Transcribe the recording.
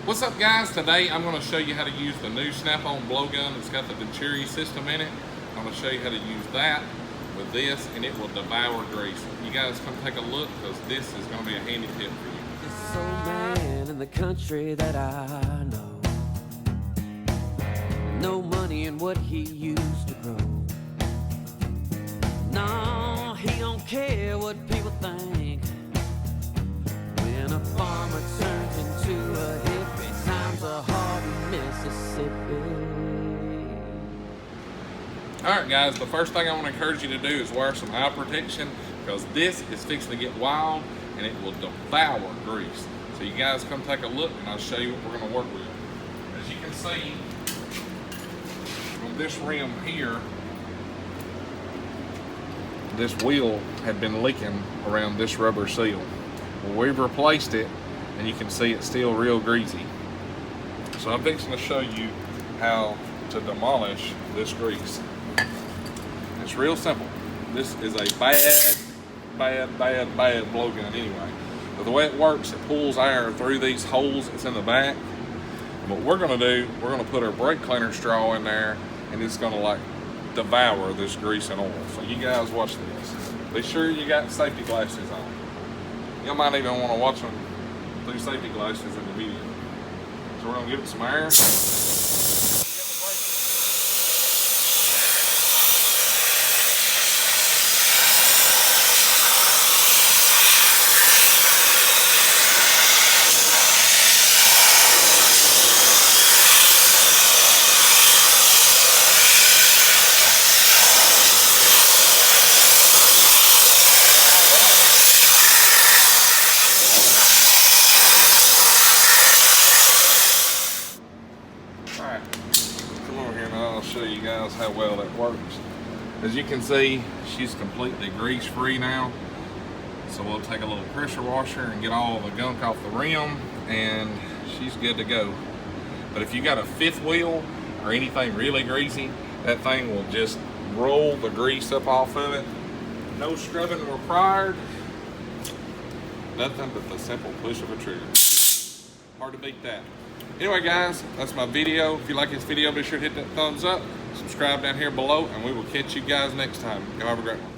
What's up guys? Today I'm going to show you how to use the new Snap On blowgun. It's got the devour system in it. I'm going to show you how to use that with this and it will devour grease. You guys come take a look because this is going to be a handy tip for you. This old man in the country that I know, no money in what he used to grow. No, he don't care what people think. When a farmer turns into a hippie, times are hard in Mississippi. Alright guys, the first thing I want to encourage you to do is wear some eye protection because this is fixing to get wild and it will devour grease. So you guys come take a look and I'll show you what we're going to work with. As you can see on this rim here, this wheel had been leaking around this rubber seal. Well, we've replaced it and you can see it's still real greasy. So I'm fixing to show you how to demolish this grease. It's real simple. This is a bad blowgun anyway. But the way it works, it pulls air through these holes that's in the back. And what we're gonna do, we're gonna put our brake cleaner straw in there and it's gonna like devour this grease and oil. So you guys watch this. Be sure you got safety glasses on. You might even want to watch them through safety glasses in the video. So we're gonna give it some air. Alright, come over here and I'll show you guys how well that works. As you can see, she's completely grease free now. So we'll take a little pressure washer and get all the gunk off the rim and she's good to go. But if you got a fifth wheel or anything really greasy, that thing will just roll the grease up off of it. No scrubbing required. Nothing but the simple push of a trigger. Hard to beat that. Anyway guys, that's my video. If you like this video, be sure to hit that thumbs up, subscribe down here below, and we will catch you guys next time. Y'all have a great one.